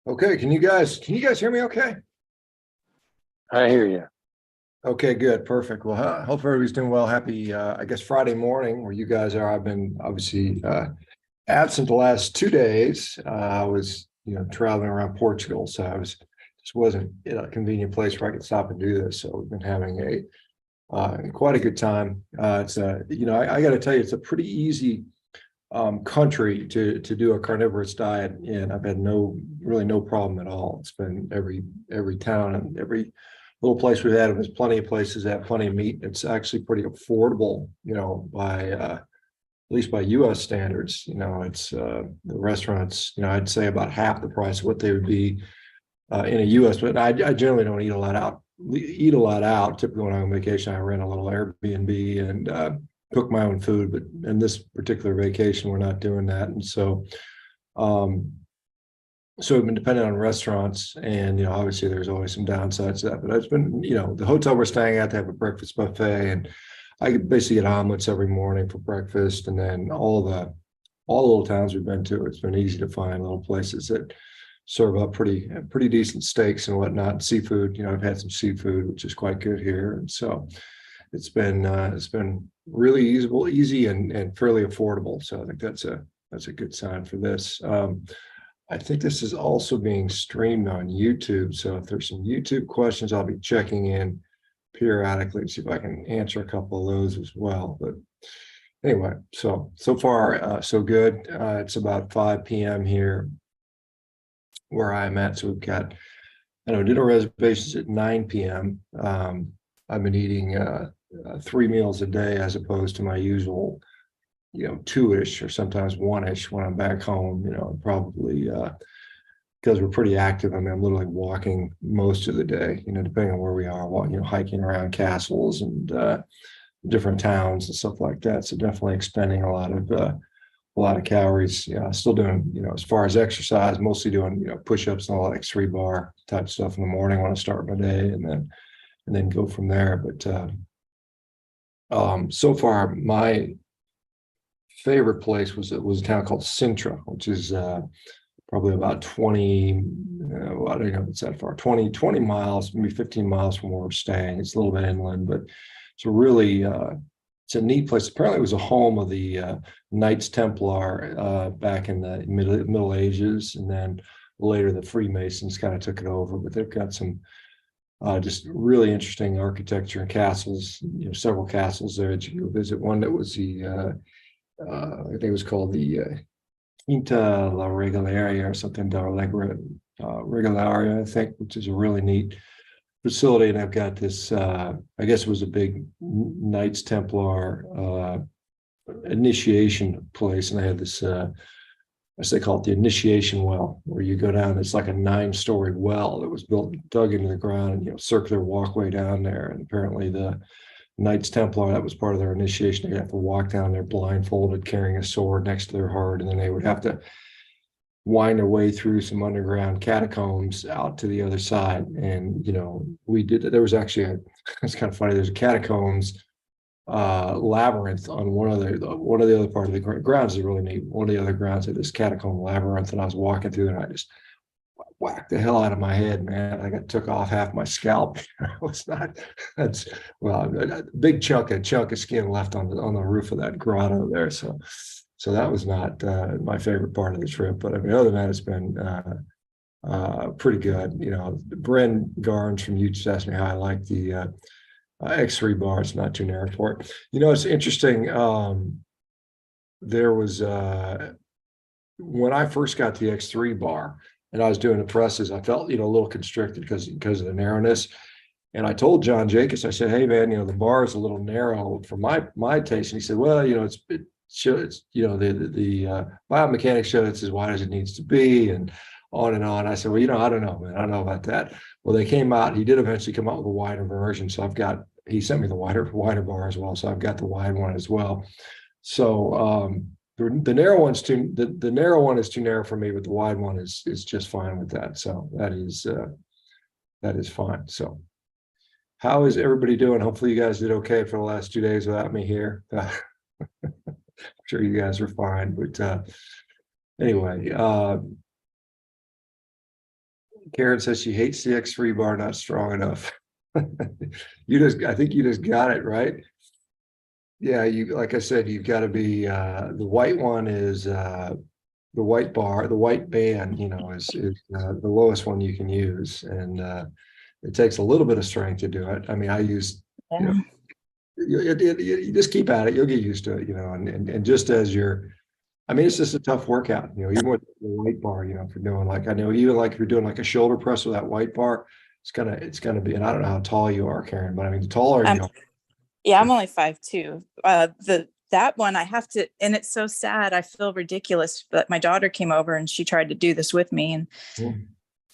Okay, can you guys hear me okay? I hear you. Okay, good, perfect. Well, hope everybody's doing well. Happy, I guess Friday morning where you guys are. I've been obviously absent the last 2 days. I was, traveling around Portugal, so I was just wasn't in a convenient place where I could stop and do this. So we've been having a quite a good time. I got to tell you, it's a pretty easy country to do a carnivorous diet in. I've had no problem at all. It's been every town and every little place we've had. There's plenty of places that have plenty of meat. It's actually pretty affordable, by at least by U.S. standards. It's the restaurants. I'd say about half the price of what they would be in a U.S. But I generally don't eat a lot out. Eat a lot out. Typically, when I'm on vacation, I rent a little Airbnb and cook my own food. But in this particular vacation, we're not doing that, and um, so we've been dependent on restaurants, and obviously, there's always some downsides to that. But it's been, the hotel we're staying at, they have a breakfast buffet, and I could basically get omelets every morning for breakfast, and then all the little towns we've been to, it's been easy to find little places that serve up pretty decent steaks and whatnot. Seafood, I've had some seafood, which is quite good here, and so it's been really easy and fairly affordable. So I think that's a good sign for this. I think this is also being streamed on YouTube. So if there's some YouTube questions, I'll be checking in periodically to see if I can answer a couple of those as well. But anyway, so far so good. It's about 5 p.m. here where I'm at. So we've got, dinner reservations at 9 p.m. I've been eating 3 meals a day as opposed to my usual, two-ish or sometimes one-ish when I'm back home, probably because we're pretty active. I mean, I'm literally walking most of the day, depending on where we are, hiking around castles and different towns and stuff like that. So definitely expending a lot of calories. Yeah, still doing, as far as exercise, mostly doing, push-ups and all that X3 bar type stuff in the morning when I start my day, and then go from there. But so far, my favorite place was a town called Sintra, which is probably about 20, I don't know if it's that far, 20 miles, maybe 15 miles from where we're staying. It's a little bit inland, but it's a really it's a neat place. Apparently, it was a home of the Knights Templar back in the Middle Ages, and then later the Freemasons kind of took it over. But they've got some just really interesting architecture and castles. Several castles there that you can go visit. One that was I think it was called the Quinta La Regalaria or something, Regalaria, I think, which is a really neat facility. And I've got this, I guess it was a big Knights Templar initiation place. And I had this, as they call it, the initiation well, where you go down, it's like a 9-story well that was dug into the ground, and, circular walkway down there. And apparently the Knights Templar, that was part of their initiation. They'd have to walk down there blindfolded, carrying a sword next to their heart, and then they would have to wind their way through some underground catacombs out to the other side. And we did. There was actually it's kind of funny. There's a catacombs labyrinth on one of the other part of the grounds is really neat. One of the other grounds of this catacomb labyrinth, and I was walking through, and I just whacked the hell out of my head, man. I got took off half my scalp. It's not that's well, a big chunk of skin left on the roof of that grotto there. So that was not my favorite part of the trip. But I mean, other than that, it's been pretty good. Bren Garns from YouTube asked me how I like the X3 bar. It's not too narrow for it. It's interesting. There was when I first got the X3 bar and I was doing the presses, I felt, a little constricted because of the narrowness. And I told John Jacobs, I said, "Hey man, the bar is a little narrow for my taste." And he said, "Well, it shows, the biomechanics show it's as wide as it needs to be," and on and on. I said, "Well, I don't know, man. I don't know about that." Well, they came out. He did eventually come out with a wider version, so he sent me the wider bar as well, so I've got the wide one as well. So the narrow one's the narrow one is too narrow for me, but the wide one is just fine with that. So that is fine. So how is everybody doing? Hopefully you guys did okay for the last 2 days without me here. I'm sure you guys are fine, but anyway, Karen says she hates the X3 bar, not strong enough. I think you just got it right. Yeah, like I said, you've got to be, the white one is, the white bar, the white band, is the lowest one you can use. And, it takes a little bit of strength to do it. I mean, I use, you know, Yeah. you just keep at it, you'll get used to it, and just as I mean, it's just a tough workout, even with the white bar, if you're doing like, I know even like if you're doing like a shoulder press with that white bar, it's gonna be, and I don't know how tall you are, Karen, but I mean, the taller you are. Yeah, I'm only 5'2". That one I have to, and it's so sad. I feel ridiculous, but my daughter came over and she tried to do this with me. And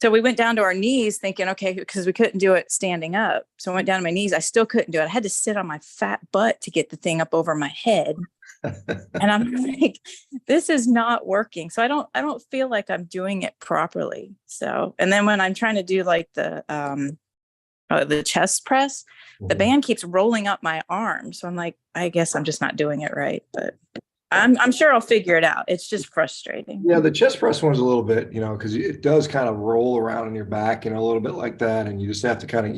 so we went down to our knees thinking, okay, because we couldn't do it standing up. So I went down to my knees. I still couldn't do it. I had to sit on my fat butt to get the thing up over my head. And I'm like, this is not working. So I don't feel like I'm doing it properly. So, and then when I'm trying to do like the chest press, the band keeps rolling up my arm. So I'm like, I guess I'm just not doing it right, but I'm sure I'll figure it out. It's just frustrating. Yeah, the chest press one's a little bit, because it does kind of roll around in your back, a little bit like that. And you just have to get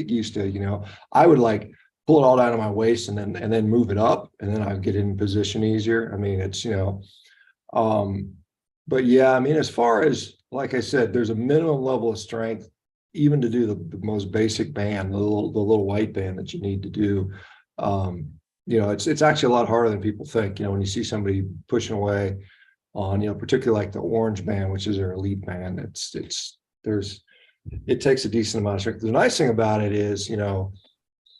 used to, I would like pull it all down to my waist and then move it up, and then I get in position easier. I mean, it's, but yeah, I mean, as far as, like I said, there's a minimum level of strength, even to do the most basic band, the little white band that you need to do. It's actually a lot harder than people think, when you see somebody pushing away on, particularly like the orange band, which is their elite band, it takes a decent amount of strength. The nice thing about it is,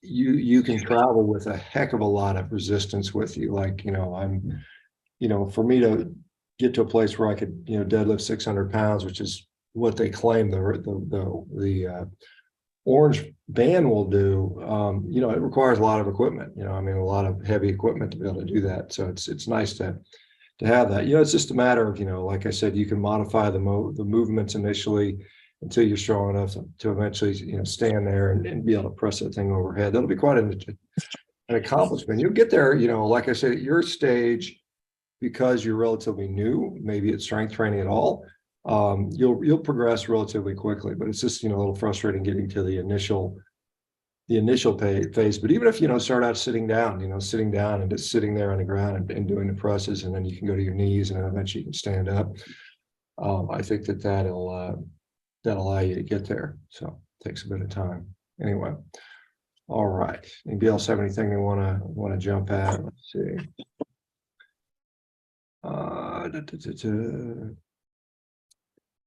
you can travel with a heck of a lot of resistance with you. Like, for me to get to a place where I could, deadlift 600 pounds, which is what they claim the orange band will do, it requires a lot of equipment, I mean, a lot of heavy equipment to be able to do that. So it's nice to have that. It's just a matter of, like I said, you can modify the movements initially until you're strong enough to eventually, stand there and be able to press that thing overhead. That'll be quite an accomplishment. You'll get there, like I said, at your stage, because you're relatively new, maybe it's strength training at all. You'll progress relatively quickly, but it's just, a little frustrating getting to the initial phase. But even if, start out sitting down and just sitting there on the ground and doing the presses, and then you can go to your knees and then eventually you can stand up. I think that'll allow you to get there. So it takes a bit of time. Anyway. All right. Anybody else have anything they want to jump at? Let's see.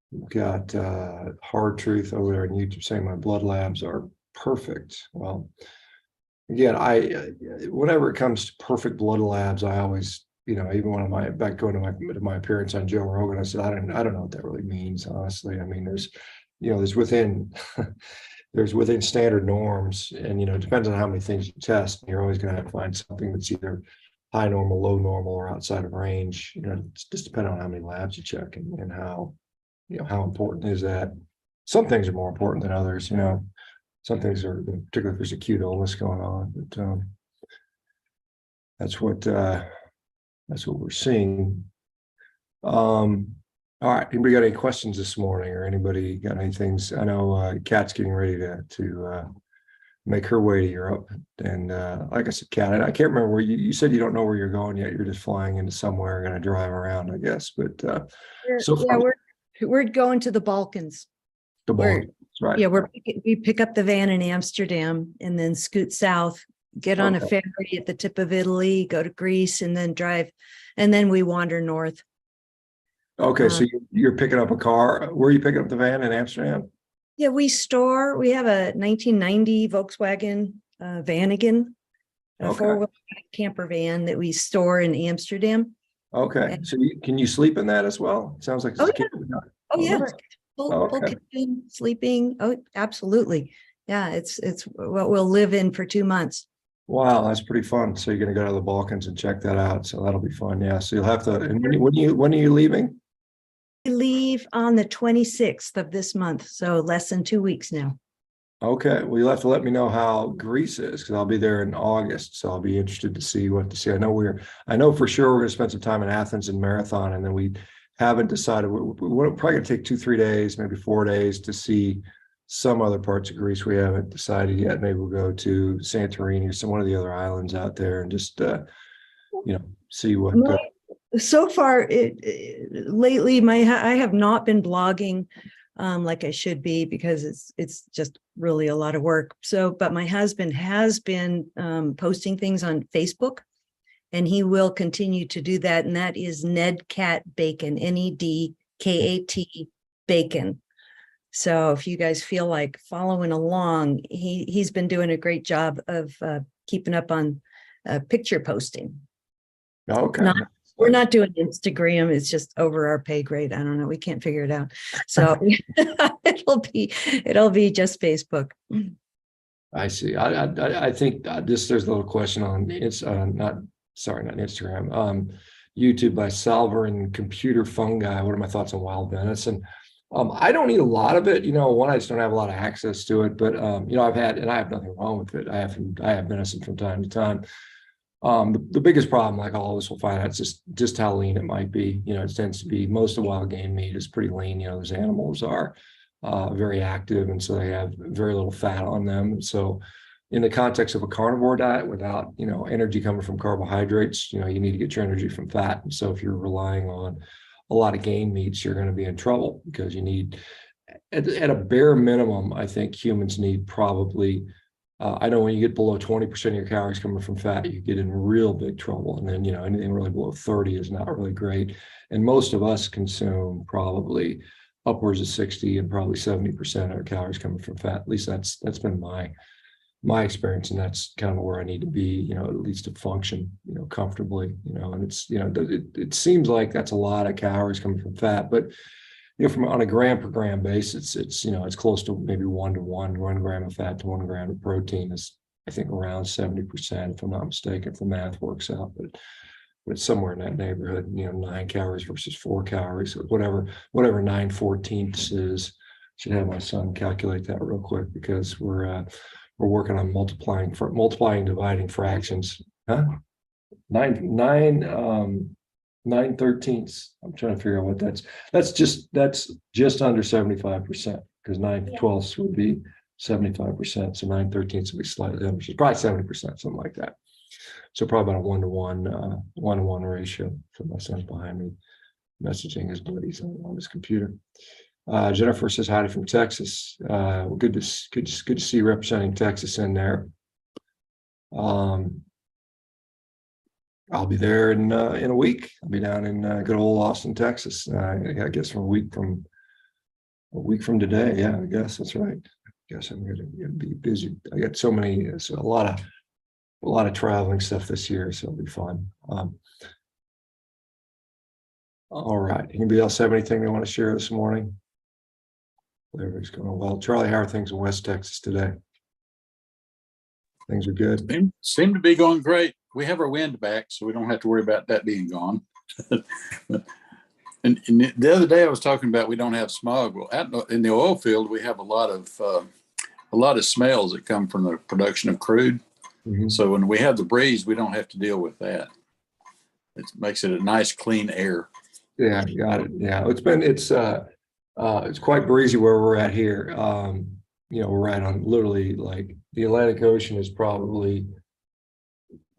We've got Hard Truth over there on YouTube saying my blood labs are perfect. Well, again, whenever it comes to perfect blood labs, I always, even when I'm going to my appearance on Joe Rogan, I said, I don't know what that really means, honestly. I mean, there's within there's within standard norms, and it depends on how many things you test. You're always going to have to find something that's either high normal, low normal, or outside of range. It's just depending on how many labs you check and how how important is that. Some things are more important than others. Some things are, particularly if there's acute illness going on. But that's what we're seeing. All right. Anybody got any questions this morning, or anybody got any things? I know Kat's getting ready to make her way to Europe. And like I said, Kat, I can't remember where you said you don't know where you're going yet. You're just flying into somewhere, going to drive around, I guess. But so far, we're going to the Balkans. The Balkans, right? Yeah, we pick up the van in Amsterdam and then scoot south, get on a ferry at the tip of Italy, go to Greece, and then drive, and then we wander north. Okay, so you're picking up a car. Where are you picking up the van in Amsterdam? Yeah, we have a 1990 Volkswagen Vanagon, a four-wheel camper van that we store in Amsterdam. Okay, so can you sleep in that as well? It sounds like Yes. Full kitchen, sleeping. Oh, absolutely. Yeah, it's what we'll live in for 2 months. Wow, that's pretty fun. So you're going to go to the Balkans and check that out. So that'll be fun. Yeah. So you'll have to. And when are you leaving? We leave on the 26th of this month, so less than 2 weeks now. Okay. Well, you'll have to let me know how Greece is, because I'll be there in August. So I'll be interested to see what to see. I know for sure we're going to spend some time in Athens and Marathon, and then we haven't decided. We're probably going to take 2-3 days, maybe 4 days to see some other parts of Greece. We haven't decided yet. Maybe we'll go to Santorini or one of the other islands out there and just, see what. So far, lately, I have not been blogging like I should be, because it's just really a lot of work. So, but my husband has been posting things on Facebook, and he will continue to do that. And that is Nedcat Bacon, NEDKAT Bacon. So if you guys feel like following along, he's been doing a great job of keeping up on picture posting. Okay. We're not doing Instagram. It's just over our pay grade. I don't know. We can't figure it out. So it'll be just Facebook. I see. I think there's a little question on not Instagram, YouTube by Salver Computer Fungi. What are my thoughts on wild venison? I don't eat a lot of it. One, I just don't have a lot of access to it, but I've had, and I have nothing wrong with it. I have venison from time to time. The biggest problem, like all of us will find out, is just how lean it might be. It tends to be, most of wild game meat is pretty lean. Those animals are very active, and so they have very little fat on them. And so in the context of a carnivore diet without, energy coming from carbohydrates, you need to get your energy from fat. And so if you're relying on a lot of game meats, you're going to be in trouble, because you need, at a bare minimum, I think humans need probably, I know when you get below 20% of your calories coming from fat, you get in real big trouble. And then, anything really below 30 is not really great. And most of us consume probably upwards of 60 and probably 70% of our calories coming from fat. At least that's been my experience. And that's kind of where I need to be, at least to function, comfortably, and it's, it seems like that's a lot of calories coming from fat, but from on a gram per gram basis, it's close to maybe 1-to-1, 1 gram of fat to 1 gram of protein is, I think, around 70%, if I'm not mistaken, if the math works out, but it's somewhere in that neighborhood, 9 calories versus 4 calories, or whatever 9/14 is. Should have my son calculate that real quick, because we're working on multiplying, dividing fractions. 9/13. I'm trying to figure out what that's just under 75%, because 9/12 would be 75%. So 9/13 would be slightly under, so probably 70%, something like that. So probably about a 1-to-1 ratio. So my son's behind me messaging his buddies on his computer. Jennifer says hi from Texas. Good to see you representing Texas in there. I'll be there in a week. I'll be down in good old Austin, Texas. I guess a week from today. Yeah, I guess that's right. I guess I'm gonna be busy. I got a lot of traveling stuff this year, so it'll be fun. All right. Anybody else have anything they want to share this morning? Everything's going well. Charlie, how are things in West Texas today? Things are good. Seem to be going great. We have our wind back, so we don't have to worry about that being gone. and the other day I was talking about we don't have smog. Well, in the oil field, we have a lot of smells that come from the production of crude. Mm-hmm. So when we have the breeze, we don't have to deal with that. It makes it a nice, clean air. Yeah, got it. Yeah, it's quite breezy where we're at here. We're right on, literally, like, the Atlantic Ocean is probably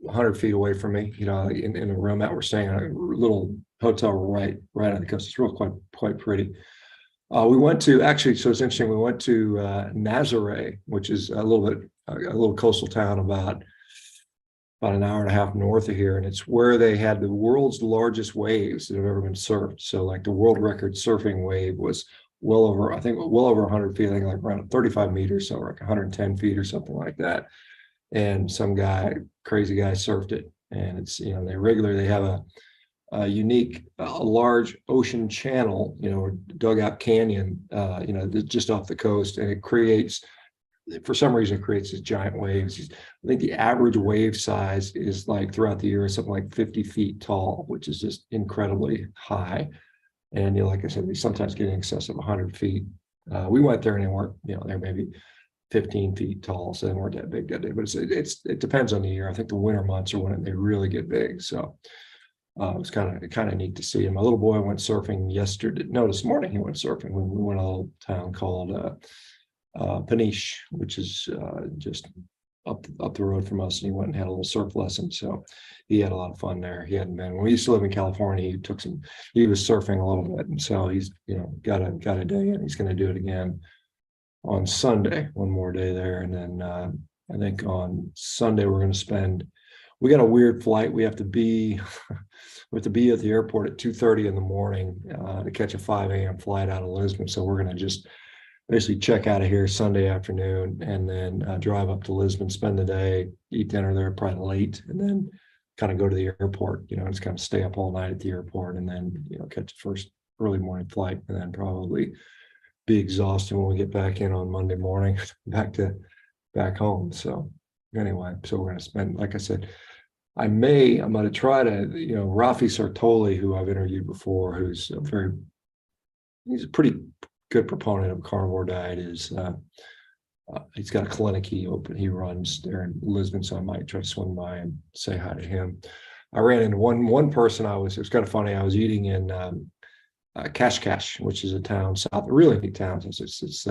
100 feet away from me, in a room that we're staying in, a little hotel right on the coast. It's real quite pretty. We went to, actually, so it's interesting, we went to Nazaré, which is a little coastal town about an hour and a half north of here, and it's where they had the world's largest waves that have ever been surfed. So, like, the world record surfing wave was well over 100 feet, I think, like around 35 meters, so like 110 feet or something like that. And some crazy guy surfed it, and it's, they have a unique, large ocean channel, dugout canyon, just off the coast, and it creates, for some reason, these giant waves. I think the average wave size is, like, throughout the year, is something like 50 feet tall, which is just incredibly high. And, like I said, we sometimes get in excess of 100 feet. We went there and they weren't, they're maybe 15 feet tall, so they weren't that big that day. But it depends on the year. I think the winter months are when they really get big. So It was kind of neat to see him. My little boy went surfing yesterday. No, this morning he went surfing when we went to a little town called Peniche, which is just up the road from us, and he went and had a little surf lesson. So he had a lot of fun there. He hadn't been when we used to live in California. He was surfing a little bit, and so he's got a day in. He's going to do it again on Sunday, one more day there, and then I think on Sunday we're going to spend. We got a weird flight. We have to be at the airport at 2:30 in the morning to catch a 5 a.m. flight out of Lisbon. So we're going to just basically check out of here Sunday afternoon and then drive up to Lisbon, spend the day, eat dinner there probably late, and then kind of go to the airport, just kind of stay up all night at the airport, and then, catch the first early morning flight, and then probably be exhausted when we get back in on Monday morning, back home. So anyway, so we're going to spend, like I said, I'm going to try to, Rafi Sartoli, who I've interviewed before, he's a pretty good proponent of carnivore diet. He's got a clinic he runs there in Lisbon, so I might try to swing by and say hi to him. I ran into one person. It was kind of funny. I was eating in Cascais, which is a town south, a really neat town. It's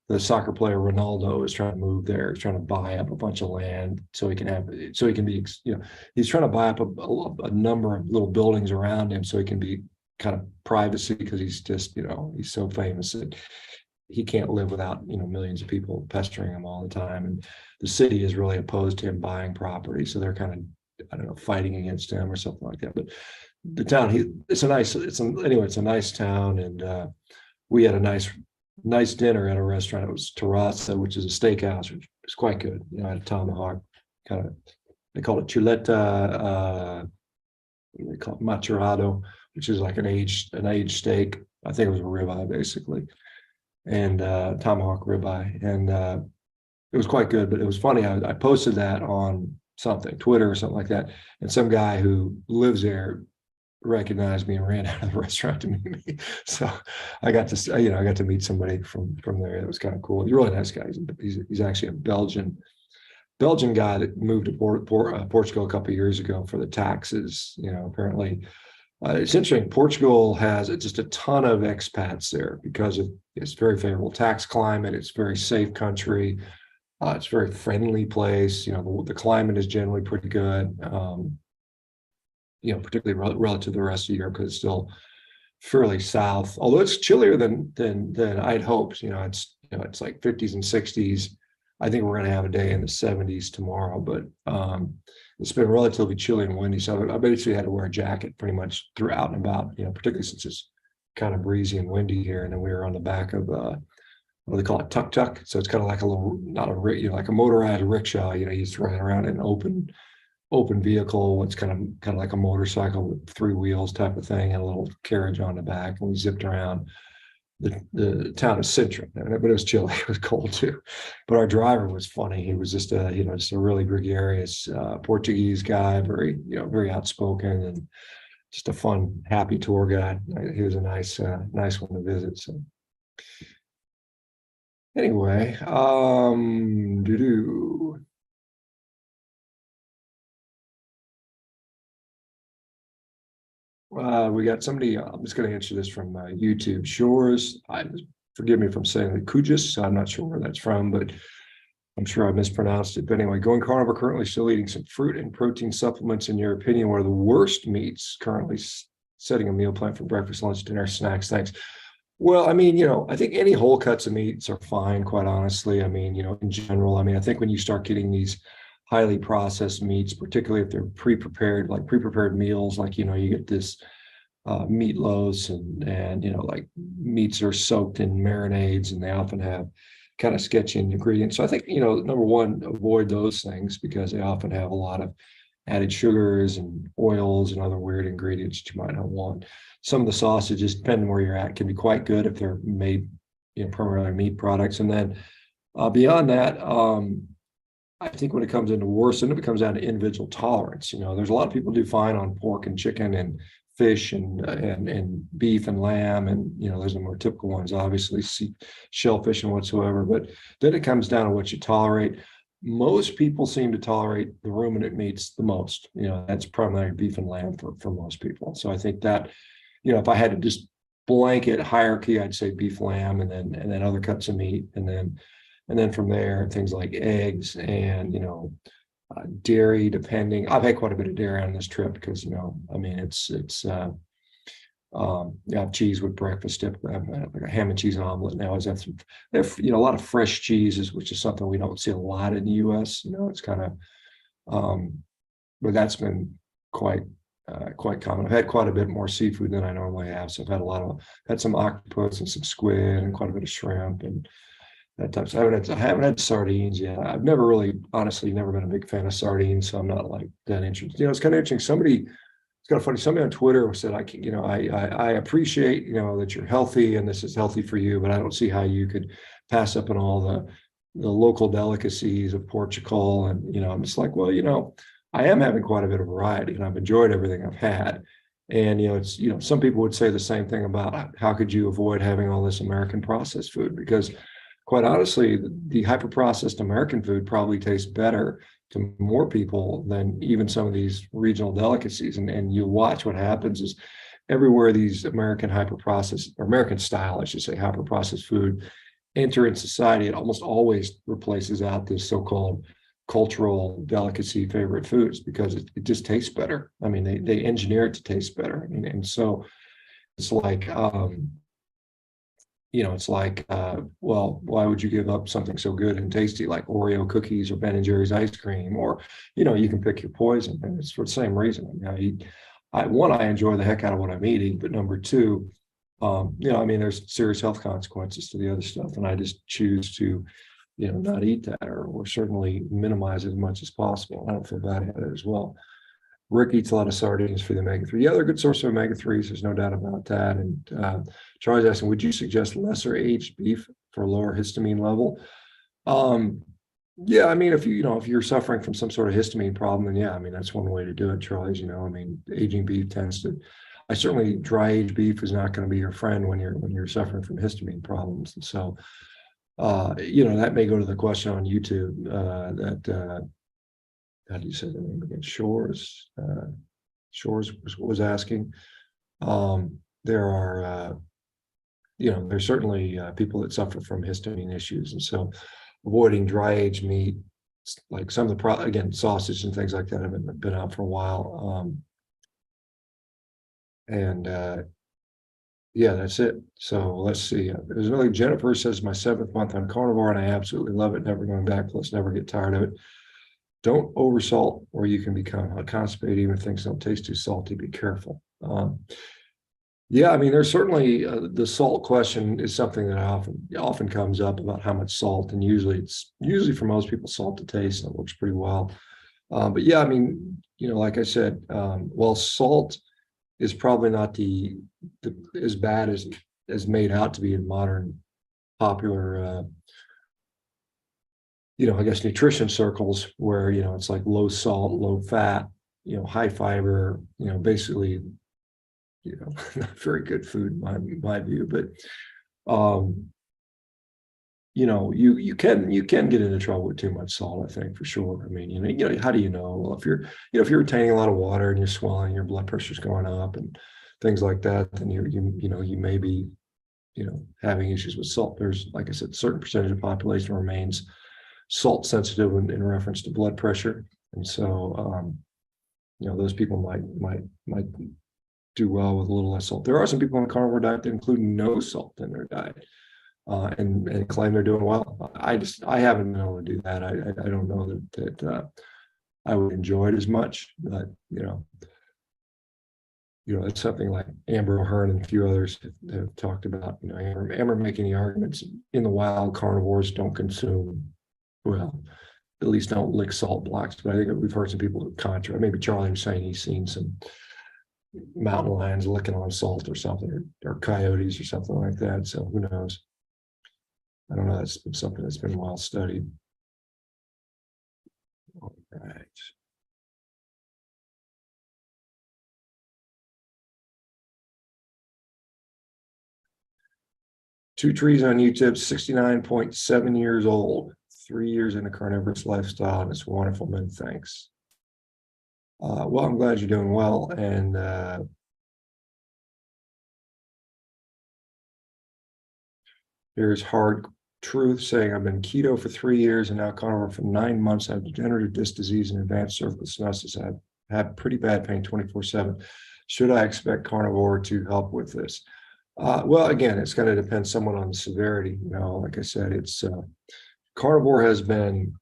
the soccer player Ronaldo is trying to move there. He's trying to buy up a bunch of land so he can be, he's trying to buy up a number of little buildings around him so he can be kind of privacy, because he's just, he's so famous that he can't live without, millions of people pestering him all the time. And the city is really opposed to him buying property. So they're kind of, I don't know, fighting against him or something like that. But the town, it's a nice town. And we had a nice dinner at a restaurant. It was Terrazza, which is a steakhouse, which is quite good. I had a tomahawk, they call it chuleta, they call it maccherado, which is like an aged steak. I think it was a ribeye basically, and tomahawk ribeye, and it was quite good. But it was funny. I posted that on Twitter or something like that, and some guy who lives there recognized me and ran out of the restaurant to meet me. So I got to meet somebody from there. It was kind of cool. He's a really nice guy. He's actually a Belgian guy that moved to Portugal a couple of years ago for the taxes. Apparently. It's interesting. Portugal has just a ton of expats there because of its very favorable tax climate. It's a very safe country. It's a very friendly place. The climate is generally pretty good. Particularly relative to the rest of Europe, because it's still fairly south. Although it's chillier than I'd hoped. It's like 50s and 60s. I think we're going to have a day in the 70s tomorrow, but it's been relatively chilly and windy. So I basically had to wear a jacket pretty much throughout and about, particularly since it's kind of breezy and windy here. And then we were on the back of what do they call it, tuk-tuk. So it's kind of like a little, like a motorized rickshaw. You just ride around in an open vehicle. It's kind of like a motorcycle with 3 wheels type of thing and a little carriage on the back. And we zipped around the town of Sintra, but it was chilly. It was cold too. But our driver was funny. He was just a really gregarious Portuguese guy, very outspoken, and just a fun, happy tour guide. He was a nice one to visit. So anyway, we got somebody, I'm just going to answer this from YouTube. Shores, forgive me if I'm saying the Kujus, so I'm not sure where that's from, but I'm sure I mispronounced it. But anyway, going carnivore, currently still eating some fruit and protein supplements. In your opinion, what are the worst meats currently? Setting a meal plan for breakfast, lunch, dinner, snacks. Thanks. Well, I think any whole cuts of meats are fine, quite honestly. In general, I think when you start getting these highly processed meats, particularly if they're pre-prepared meals, like, you get this meatloaves and like meats are soaked in marinades, and they often have kind of sketchy ingredients. So I think, number one, avoid those things because they often have a lot of added sugars and oils and other weird ingredients that you might not want. Some of the sausages, depending where you're at, can be quite good if they're made, primarily meat products. And then beyond that, I think when it comes into worse, and it comes down to individual tolerance. There's a lot of people do fine on pork and chicken and fish and beef and lamb, and those are the more typical ones, obviously, shellfish and whatsoever. But then it comes down to what you tolerate. most people seem to tolerate the ruminant meats the most. That's primarily beef and lamb for most people. So I think that, if I had to just blanket hierarchy, I'd say beef, lamb, and then other cuts of meat, and then from there things like eggs and dairy. Depending, I've had quite a bit of dairy on this trip because I mean it's cheese with breakfast, dip, like a ham and cheese omelet. Now is that a lot of fresh cheeses, which is something we don't see a lot in the U.S. It's kind of, but that's been quite common. I've had quite a bit more seafood than I normally have, so I've had some octopus and some squid and quite a bit of shrimp and that type. So I haven't had sardines yet. I've honestly never been a big fan of sardines, so I'm not like that interested. It's kind of interesting. It's kind of funny. Somebody on Twitter said, I appreciate, that you're healthy and this is healthy for you, but I don't see how you could pass up on all the local delicacies of Portugal. And, I'm just like, well, I am having quite a bit of variety and I've enjoyed everything I've had. And, some people would say the same thing about how could you avoid having all this American processed food? Because quite honestly, the hyper-processed American food probably tastes better to more people than even some of these regional delicacies. And you watch what happens is everywhere these American hyper-processed, or American style, I should say, hyper-processed food enter in society, it almost always replaces out this so-called cultural delicacy favorite foods because it just tastes better. I mean, they engineer it to taste better. And so it's like, well, why would you give up something so good and tasty like Oreo cookies or Ben & Jerry's ice cream? Or, you can pick your poison. And it's for the same reason. I enjoy the heck out of what I'm eating, but number two, there's serious health consequences to the other stuff. And I just choose to, not eat that or certainly minimize it as much as possible. I don't feel bad at it as well. Rick eats a lot of sardines for the omega-3. Yeah, they're a good source of omega-3s. There's no doubt about that. And Charlie's asking, would you suggest lesser aged beef for lower histamine level? Yeah, I mean, if you're suffering from some sort of histamine problem, then yeah, I mean, that's one way to do it, Charlie's. Aging beef dry aged beef is not going to be your friend when you're suffering from histamine problems. And so, that may go to the question on YouTube how do you say the name again? Shores was asking. There are, there's certainly people that suffer from histamine issues. And so avoiding dry aged meat, like some of the sausage and things like that have been out for a while. Yeah, that's it. So let's see. There's another. Jennifer says, my 7th month on carnivore and I absolutely love it. Never going back. Plus never get tired of it. Don't oversalt or you can become constipated even if things don't taste too salty. Be careful. Yeah, I mean, there's certainly the salt question is something that often comes up about how much salt, and usually for most people salt to taste and it works pretty well. But yeah, I mean, like I said, while salt is probably not as bad as made out to be in modern popular I guess nutrition circles where, it's like low salt, low fat, high fiber, basically, not very good food in my view, but, you can get into trouble with too much salt, I think, for sure. I mean, how do you know? Well, if you're retaining a lot of water and you're swelling, your blood pressure's going up and things like that, then you may be, having issues with salt. There's, like I said, a certain percentage of the population remains salt sensitive in reference to blood pressure. And so, those people might do well with a little less salt. There are some people on the carnivore diet that include no salt in their diet and claim they're doing well. I haven't been able to do that. I don't know that I would enjoy it as much, but it's something like Amber O'Hearn and a few others have talked about. Amber making the arguments in the wild carnivores don't consume, well, at least don't lick salt blocks. But I think we've heard some people contra. Maybe Charlie was saying he's seen some mountain lions licking on salt or something, or coyotes or something like that. So who knows? I don't know. That's been something that's been well studied. All right. Two trees on YouTube, 69.7 years old, 3 years in a carnivorous lifestyle, and it's wonderful, man. Thanks. Well, I'm glad you're doing well. And here's Hard Truth saying, I've been keto for 3 years and now carnivore for 9 months. I have degenerative disc disease and advanced cervical stenosis. I have pretty bad pain 24/7. Should I expect carnivore to help with this? Well, again, it's going to depend somewhat on the severity. You know, like I said, it's carnivore has been,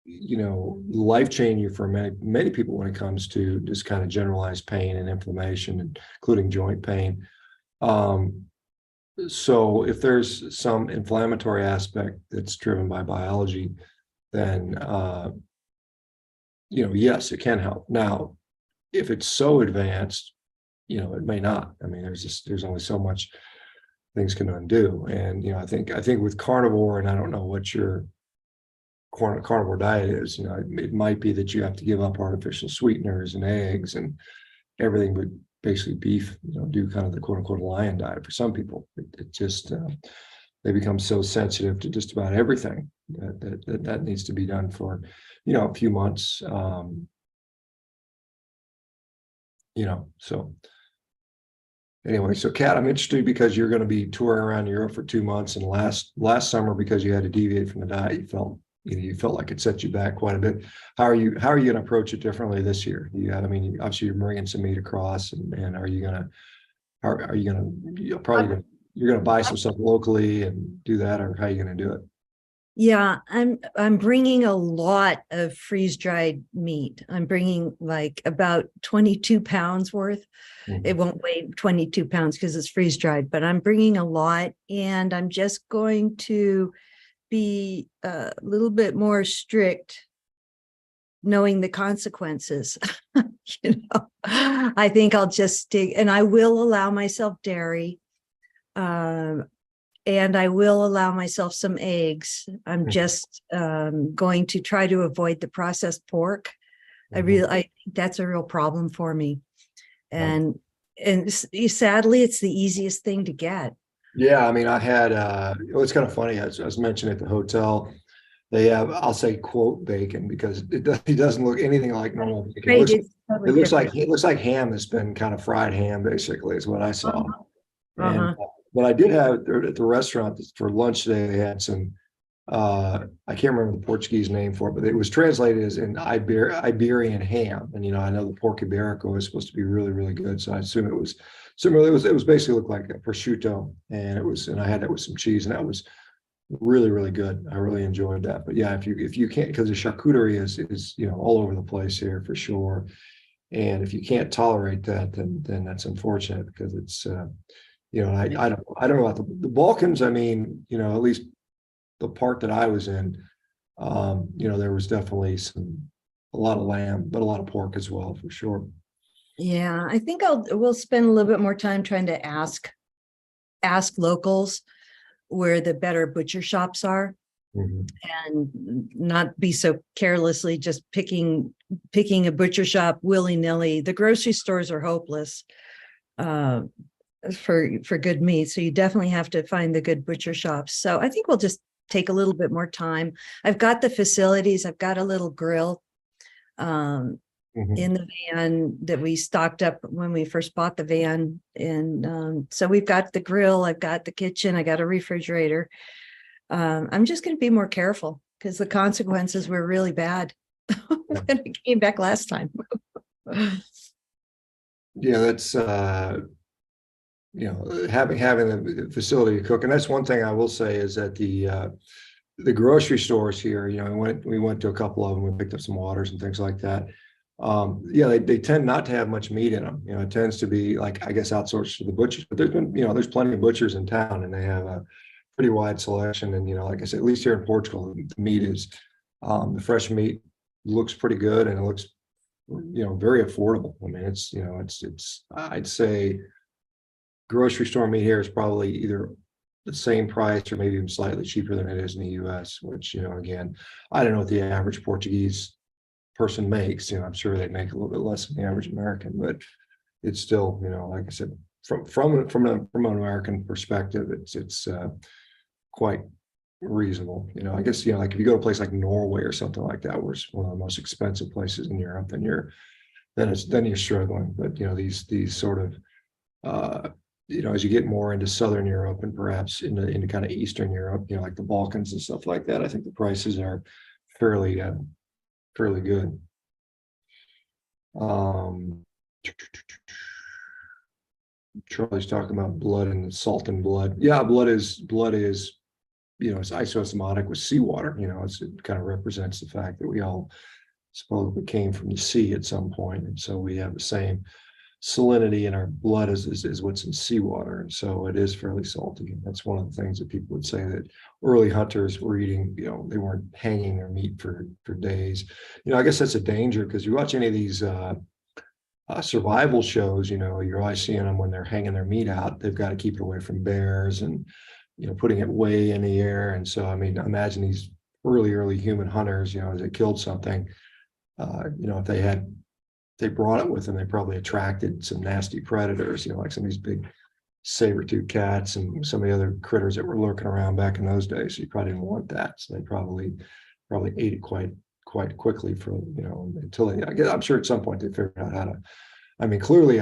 you know, life-changing for many people when it comes to just kind of generalized pain and inflammation, including joint pain. So if there's some inflammatory aspect that's driven by biology, then you know, yes, it can help. Now, if it's so advanced, you know, it may not. I mean, there's only so much things can undo. And you know, I think with carnivore, and I don't know what your carnivore diet is, you know, it might be that you have to give up artificial sweeteners and eggs and everything but basically beef, you know, do kind of the quote unquote lion diet for some people. It just they become so sensitive to just about everything that needs to be done for, you know, a few months. You know, so anyway, so Kat, I'm interested because you're going to be touring around Europe for 2 months, and last summer, because you had to deviate from the diet, you felt like it set you back quite a bit. How are you going to approach it differently this year? I mean, obviously you're bringing some meat across, and are you going to you're going to buy some stuff locally and do that, or how are you going to do it? Yeah, I'm bringing a lot of freeze-dried meat. I'm bringing like about 22 pounds worth. Mhm. It won't weigh 22 pounds because it's freeze-dried, but I'm bringing a lot, and I'm just going to be a little bit more strict, knowing the consequences. You know, I think I'll just stick, and I will allow myself dairy. And I will allow myself some eggs. I'm just going to try to avoid the processed pork. I think that's a real problem for me. And sadly, it's the easiest thing to get. Yeah, I mean, I had it's kind of funny. I was mentioning at the hotel, they have, I'll say, quote, bacon, because it doesn't look anything like normal bacon. Right, It looks like ham that's been kind of fried ham, basically, is what I saw. And but I did have at the restaurant for lunch today, they had some I can't remember the Portuguese name for it, but it was translated as an Iberian ham. And you know, I know the pork Iberico is supposed to be really, really good. So I assume it was similar. It was basically looked like a prosciutto, and I had that with some cheese, and that was really, really good. I really enjoyed that. But yeah, if you can't, because the charcuterie is you know all over the place here for sure. And if you can't tolerate that, then that's unfortunate, because it's you know, I don't know about the Balkans. I mean, you know, at least the part that I was in, you know, there was definitely a lot of lamb, but a lot of pork as well, for sure. Yeah, I think we'll spend a little bit more time trying to ask locals where the better butcher shops are, and not be so carelessly just picking a butcher shop willy-nilly. The grocery stores are hopeless for good meat, so you definitely have to find the good butcher shops. So I think we'll just take a little bit more time. I've got the facilities. I've got a little grill in the van that we stocked up when we first bought the van. And so we've got the grill, I've got the kitchen, I got a refrigerator. I'm just going to be more careful, because the consequences were really bad when I came back last time. Yeah, that's you know, having a facility to cook. And that's one thing I will say, is that the grocery stores here, you know, we went to a couple of them, we picked up some waters and things like that. Yeah, they tend not to have much meat in them. You know, it tends to be, like, I guess, outsourced to the butchers. But there's plenty of butchers in town, and they have a pretty wide selection. And you know, like I said, at least here in Portugal, the meat is the fresh meat looks pretty good, and it looks, you know, very affordable. I mean, it's, you know, it's I'd say grocery store meat here is probably either the same price or maybe even slightly cheaper than it is in the US, which, you know, again, I don't know what the average Portuguese person makes. You know, I'm sure they make a little bit less than the average American, but it's still, you know, like I said, from an American perspective, it's quite reasonable. I guess, like if you go to a place like Norway or something like that, where it's one of the most expensive places in Europe, then you're struggling. But, these sort of, as you get more into Southern Europe and perhaps into kind of Eastern Europe, like the Balkans and stuff like that, I think the prices are fairly good. Charlie's talking about blood and salt in blood. Yeah, blood is, it's isosmotic with seawater. It kind of represents the fact that we all supposedly came from the sea at some point, and so we have the same salinity in our blood as what's in seawater, and so it is fairly salty. And that's one of the things that people would say, that early hunters were eating. They weren't hanging their meat for days. I guess that's a danger, because you watch any of these survival shows, you're always seeing them when they're hanging their meat out. They've got to keep it away from bears and putting it way in the air. And so, I mean, imagine these early human hunters, as they killed something, if they brought it with them, they probably attracted some nasty predators, like some of these big saber-tooth cats and some of the other critters that were lurking around back in those days. So you probably didn't want that. So they probably ate it quite quickly until I'm sure at some point they figured out how to. Clearly,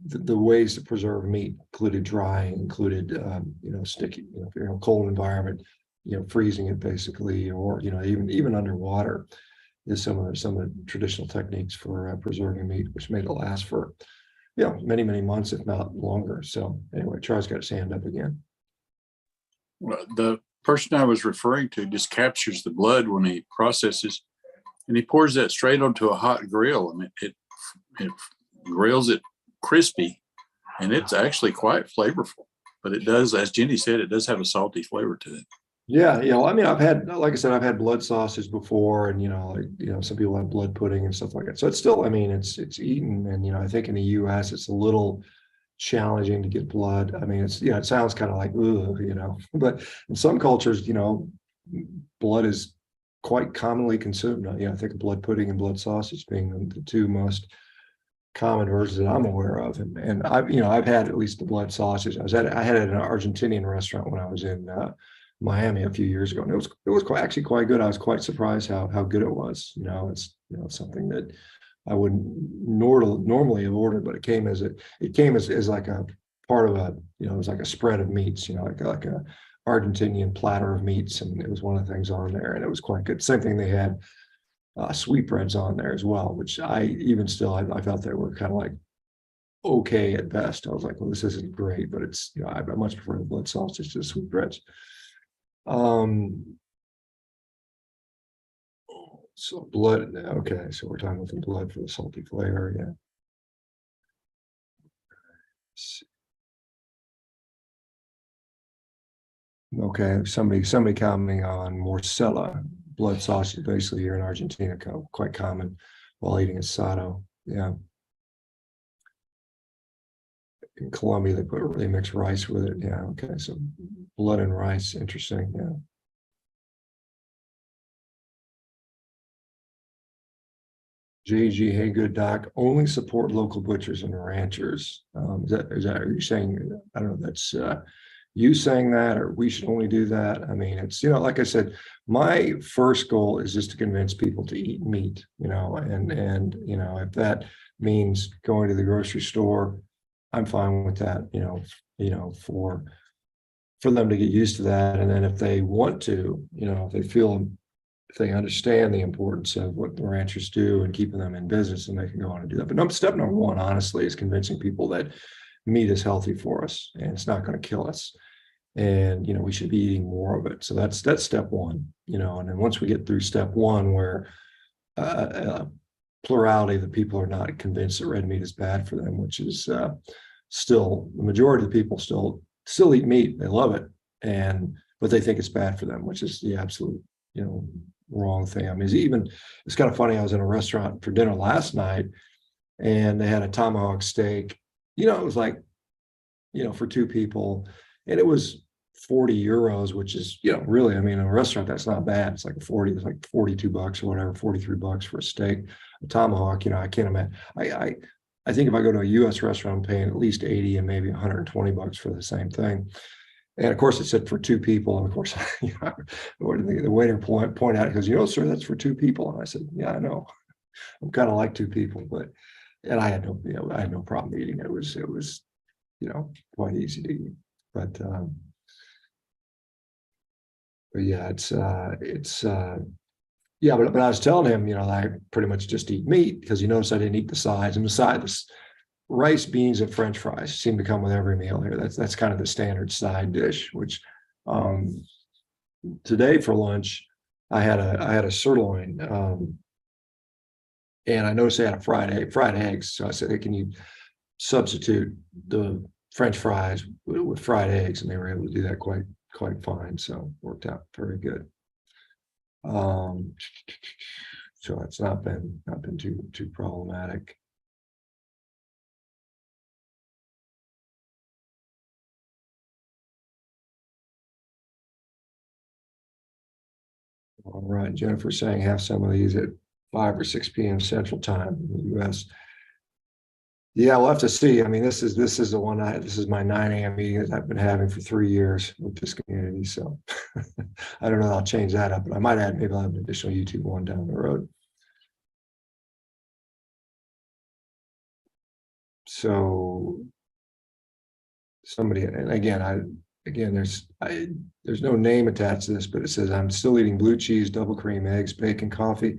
the ways to preserve meat included drying, included sticky, cold environment, freezing it basically, or even underwater is some of the traditional techniques for preserving meat, which made it last for many months, if not longer. So anyway, Charles got his hand up again. Well, the person I was referring to just captures the blood when he processes, and he pours that straight onto a hot grill, and it grills it crispy, and it's actually quite flavorful. But it does, as Jenny said, it does have a salty flavor to it. Yeah. Well, I've had, like I said, I've had blood sausage before, and some people have blood pudding and stuff like that. So it's still, it's eaten, and I think in the U.S. it's a little challenging to get blood. It sounds kind of like but in some cultures, blood is quite commonly consumed. I think of blood pudding and blood sausage being the two most common versions that I'm aware of. And I've had at least the blood sausage. I had it at an Argentinian restaurant when I was in Miami a few years ago, and it was actually quite good. I was quite surprised how good it was. It's something that I wouldn't normally have ordered, but it came as like a part of it was like a spread of meats, like a Argentinian platter of meats, and it was one of the things on there, and it was quite good. Same thing, they had sweetbreads on there as well, which I felt they were kind of like okay at best. I was like, well, this isn't great, but it's I much prefer the blood sausage to the sweetbreads. So blood, okay, so we're talking about the blood for the salty flavor. Yeah. Okay, somebody commenting on morcella, blood sausage, basically here in Argentina, quite common while eating asado. Yeah. In Colombia, they mix rice with it. Yeah. Okay. So blood and rice, interesting. Yeah. JG, hey, good doc. Only support local butchers and ranchers. Is that? Are you saying? I don't know. That's you saying that, or we should only do that? It's like I said, my first goal is just to convince people to eat meat. And if that means going to the grocery store, I'm fine with that. For them to get used to that, and then if they want to, if they understand the importance of what the ranchers do and keeping them in business, and they can go on and do that. But step number one, honestly, is convincing people that meat is healthy for us and it's not going to kill us. And, we should be eating more of it. So that's step one, and then once we get through step one, where plurality of the people are not convinced that red meat is bad for them, which is still the majority of the people still eat meat. They love it. But they think it's bad for them, which is the absolute, wrong thing. It's kind of funny. I was in a restaurant for dinner last night, and they had a tomahawk steak. It was like, for two people, and it was 40 euros, which is, really, in a restaurant, that's not bad. It's like it's like $42 or whatever, $43 for a steak, a tomahawk. I can't imagine. I think if I go to a US restaurant, I'm paying at least 80 and maybe $120 for the same thing. And of course, it said for 2 people. And of course, the waiter point out, he goes, sir, that's for 2 people. And I said, yeah, I know. I'm kind of like 2 people, and I had I had no problem eating it. It was, quite easy to eat. But yeah, yeah, but I was telling him, I pretty much just eat meat because you notice I didn't eat the sides. And the sides, rice, beans, and French fries seem to come with every meal here. That's kind of the standard side dish. Which today for lunch, I had a sirloin, and I noticed they had a fried eggs. So I said, hey, can you substitute the French fries with fried eggs? And they were able to do that quite fine. So worked out very good. So it's not been too problematic. All right, Jennifer saying have some of these at 5 or 6 p.m. Central Time in the U.S. Yeah, we'll have to see. I mean, this is the one this is my 9 a.m. meeting that I've been having for 3 years with this community. So I don't know. I'll change that up, but I might maybe I'll have an additional YouTube one down the road. So somebody, and again, there's no name attached to this, but it says I'm still eating blue cheese, double cream, eggs, bacon, coffee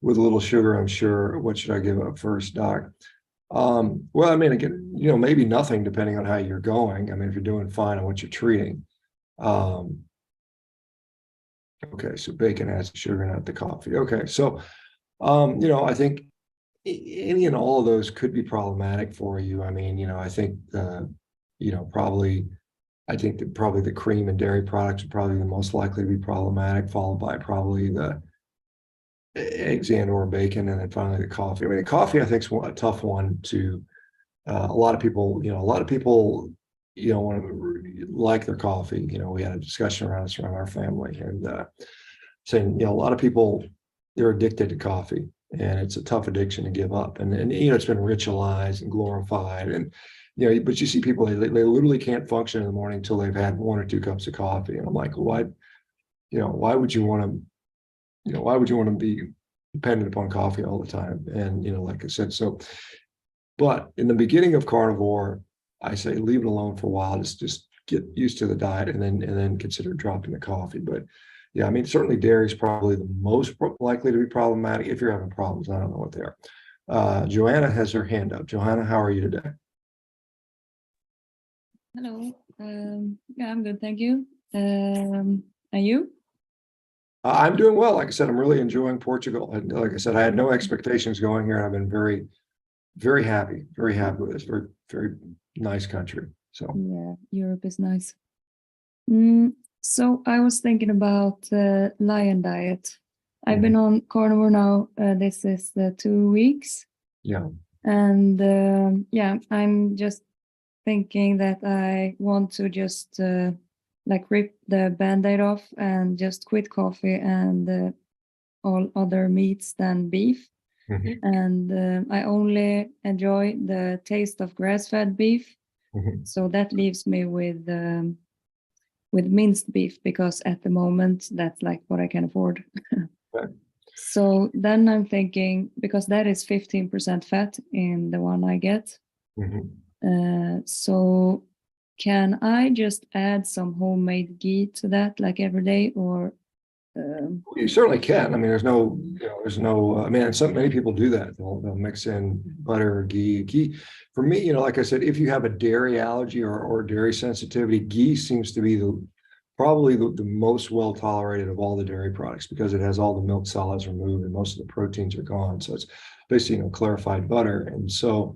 with a little sugar. I'm sure. What should I give up first, Doc? Well, I mean, again, maybe nothing depending on how you're going. I mean, if you're doing fine on what you're treating. Okay, so bacon has sugar, not the coffee. Okay, so I think any and all of those could be problematic for you. I mean, I think probably the cream and dairy products are probably the most likely to be problematic, followed by probably the eggs and or bacon, and then finally the coffee. I mean, the coffee I think is a tough one to a lot of people. Want to like their coffee. We had a discussion around this around our family, and saying a lot of people, they're addicted to coffee, and it's a tough addiction to give up. And it's been ritualized and glorified, and but you see people, they literally can't function in the morning until they've had 1 or 2 cups of coffee. And I'm like, why would you want to why would you want to be dependent upon coffee all the time? And, like I said, but in the beginning of carnivore, I say, leave it alone for a while. Just get used to the diet and then consider dropping the coffee. But yeah, I mean, certainly dairy is probably the most likely to be problematic if you're having problems. I don't know what they are. Joanna has her hand up. Johanna, how are you today? Hello. Yeah, I'm good. Thank you. And you? I'm doing well. Like I said, I'm really enjoying Portugal. And like I said, I had no expectations going here. And I've been very, very happy with this. Very, very nice country. So Yeah, Europe is nice. So I was thinking about lion diet. I've been on carnivore now. This is 2 weeks. Yeah. And I'm just thinking that I want to just rip the band-aid off and just quit coffee and all other meats than beef. And I only enjoy the taste of grass-fed beef. So that leaves me with minced beef, because at the moment that's like what I can afford. Right. So then I'm thinking, because that is 15% fat in the one I get. So can I just add some homemade ghee to that like every day, or You certainly can. I mean, there's no, I mean, and many people do that. They'll mix in butter or ghee. Ghee, for me, like I said, if you have a dairy allergy or dairy sensitivity, ghee seems to be probably the most well tolerated of all the dairy products, because it has all the milk solids removed and most of the proteins are gone. So it's basically, clarified butter. And so,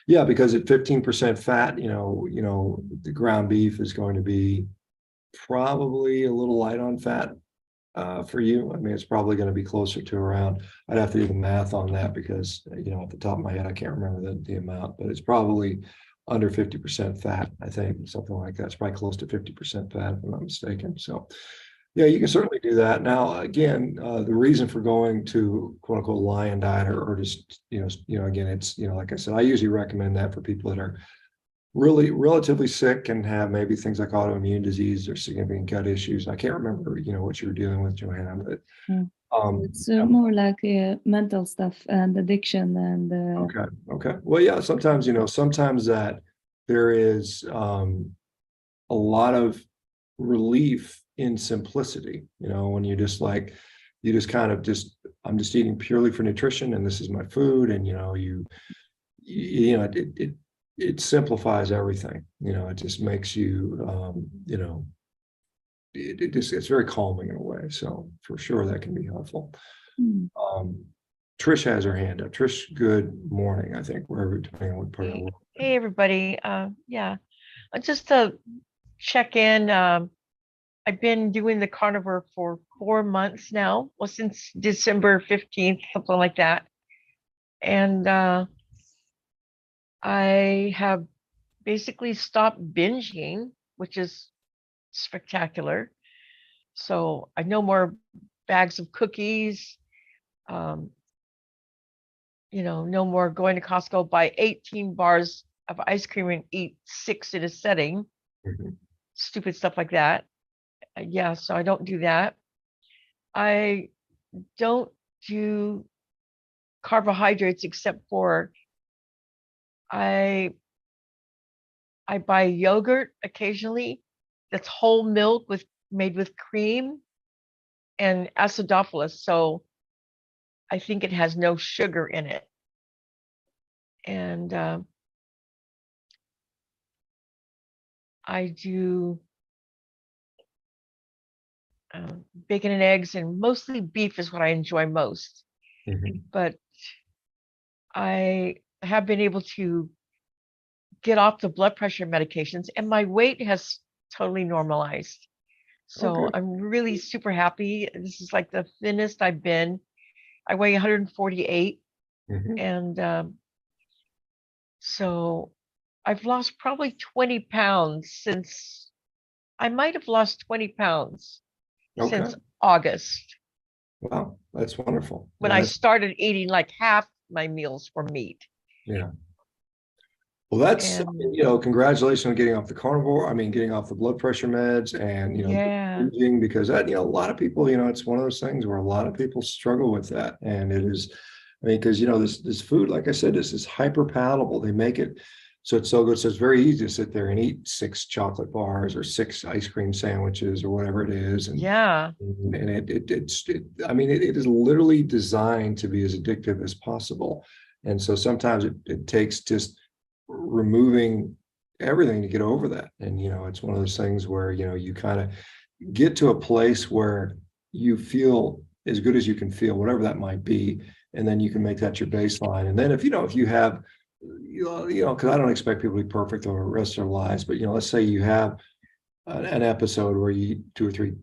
yeah, because at 15% fat, the ground beef is going to be probably a little light on fat. For you, I mean, it's probably going to be closer to around, I'd have to do the math on that because, at the top of my head, I can't remember the amount, but it's probably under 50% fat, I think, something like that. It's probably close to 50% fat, if I'm not mistaken. So, yeah, you can certainly do that. Now, again, the reason for going to quote unquote lion diet or just, again, it's, like I said, I usually recommend that for people that are really relatively sick and have maybe things like autoimmune disease or significant gut issues. I can't remember, what you were dealing with, Johanna, but Mm. um, It's more like mental stuff and addiction and okay, okay. Well, yeah, sometimes, sometimes that there is a lot of relief in simplicity, when you just like, you just kind of just, I'm just eating purely for nutrition and this is my food. And, it simplifies everything, it just makes you, it's very calming in a way. So for sure that can be helpful. mm. Trish has her hand up. Trish, good morning, I think, wherever, depending on what part of the world. Hey everybody. Yeah, just to check in. I've been doing the carnivore for 4 months now. Well, since December 15th, something like that. And I have basically stopped binging, which is spectacular. So I no more bags of cookies. Um, no more going to Costco, buy 18 bars of ice cream and eat 6 in a setting. Mhm. Stupid stuff like that. Yeah, so I don't do that. I don't do carbohydrates except for I buy yogurt occasionally that's whole milk made with cream and acidophilus. So I think it has no sugar in it. And I do bacon and eggs, and mostly beef is what I enjoy most. Mhm. But I have been able to get off the blood pressure medications, and my weight has totally normalized. So Okay. I'm really super happy. This is like the thinnest I've been. I weigh 148, Mhm. and so I've lost probably 20 pounds since I might have lost 20 pounds Okay. since August, Wow, that's wonderful. when Yeah, I started eating like half my meals were meat. yeah. Well, that's, And congratulations on getting off the carnivore. I mean, getting off the blood pressure meds and, yeah, binging, because that, a lot of people, it's one of those things where a lot of people struggle with that. And it is, I mean, because, this food, like I said, this is hyper palatable. They make it so it's so good. So it's very easy to sit there and eat 6 chocolate bars or 6 ice cream sandwiches or whatever it is. yeah, And I mean, it is literally designed to be as addictive as possible. And so sometimes it takes just removing everything to get over that. And, it's one of those things where, you kind of get to a place where you feel as good as you can feel, whatever that might be. And then you can make that your baseline. And then if you have, because I don't expect people to be perfect over the rest of their lives, but, let's say you have an episode where you eat 2 or 3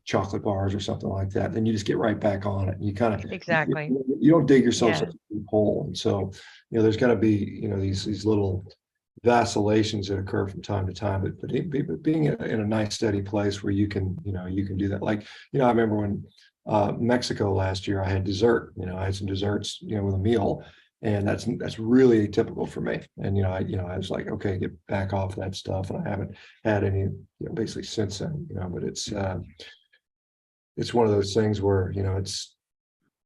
chocolate bars or something like that, then you just get right back on it. And you kind of, exactly. you don't dig yourself Yeah. such a deep hole. And so, there's got to be, these little vacillations that occur from time to time, but being in a nice steady place where you can do that. Like, I remember when Mexico last year, I had dessert, I had some desserts, with a meal. And that's really atypical for me. And, I was like, okay, get back off that stuff. And I haven't had any, basically since then, but it's one of those things where,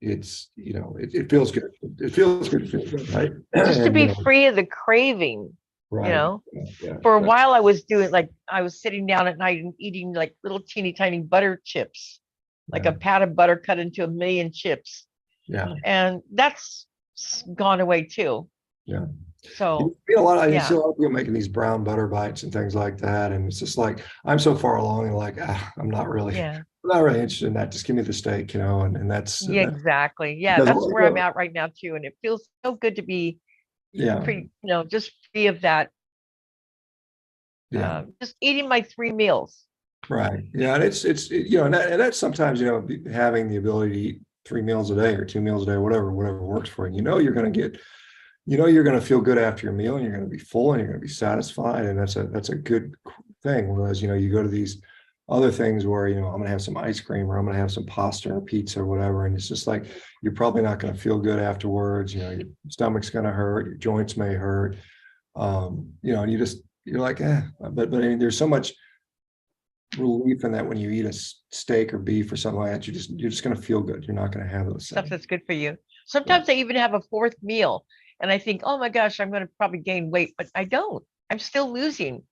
it feels good. It feels good to feel good, right? Just to And, be free of the craving, right. Yeah. For a while I was doing, like, I was sitting down at night and eating like little teeny tiny butter chips, like Yeah. a pat of butter cut into a million chips. Yeah. And that's gone away too. Yeah. So You see a lot of yeah. people making these brown butter bites and things like that. And it's just like, I'm so far along and like, I'm not really interested in that. Just give me the steak, and that's, Yeah, exactly. Yeah, because, that's where I'm at right now too. And it feels so good to be yeah. pretty, just free of that. Yeah. Just eating my 3 meals. Right. Yeah. And it's, and that's sometimes, having the ability to eat 3 meals a day or 2 meals a day, whatever works for you. You're going to get, you're going to feel good after your meal and you're going to be full and you're going to be satisfied. And that's a good thing. Whereas, you go to these other things where, I'm going to have some ice cream or I'm going to have some pasta or pizza or whatever. And it's just like, you're probably not going to feel good afterwards. Your stomach's going to hurt, your joints may hurt. You know, and you're like, but I mean, there's so much relief in that when you eat a steak or beef or something like that, you're just going to feel good. You're not going to have those Stuff things. that's good for you. Sometimes I even have a fourth meal and I think, oh my gosh, I'm going to probably gain weight, but I don't. I'm still losing.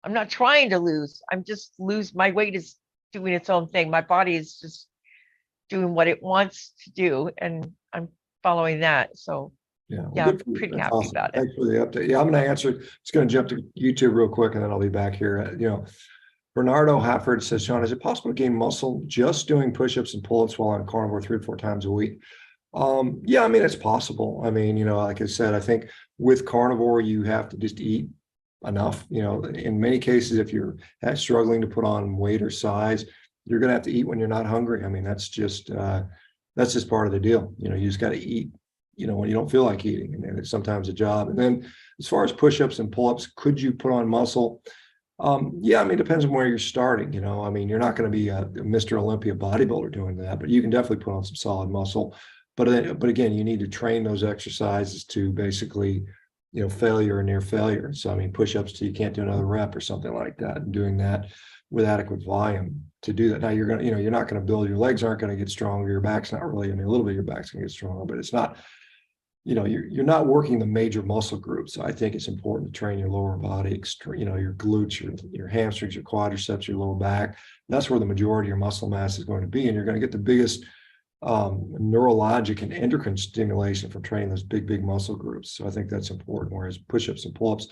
I'm not trying to lose. I'm just my weight is doing its own thing. My body is just doing what it wants to do. And I'm following that. So Yeah, well, yeah, I'm good for you. pretty That's happy awesome. about it. Thanks for the update. Yeah, I'm going to answer. Just going to jump to YouTube real quick, and then I'll be back here. You know, Bernardo Hafford says, Shawn, is it possible to gain muscle just doing push-ups and pull-ups while on carnivore 3 to 4 times a week? Yeah, I mean, it's possible. I mean, you know, like I said, I think with carnivore, you have to just eat enough. You know, in many cases, if you're struggling to put on weight or size, you're going to have to eat when you're not hungry. I mean, that's just part of the deal. You know, you just got to eat, you know, when you don't feel like eating, and it's sometimes a job. And then as far as push-ups and pull-ups, could you put on muscle? Yeah, I mean, it depends on where you're starting. You know, I mean, you're not going to be a Mr. Olympia bodybuilder doing that, but you can definitely put on some solid muscle. But again, you need to train those exercises to basically, you know, failure or near failure. So I mean, push-ups till you can't do another rep or something like that, and doing that with adequate volume to do that. Now you're gonna, you know, you're not going to build, your legs aren't going to get stronger, your back's not really, I mean, a little bit of your back's going to get stronger, but it's not, you know, you're not working the major muscle groups. So I think it's important to train your lower body, you know, your glutes, your hamstrings, your quadriceps, your lower back. That's where the majority of your muscle mass is going to be, and you're going to get the biggest neurologic and endocrine stimulation from training those big muscle groups. So I think that's important. Whereas push-ups and pull-ups,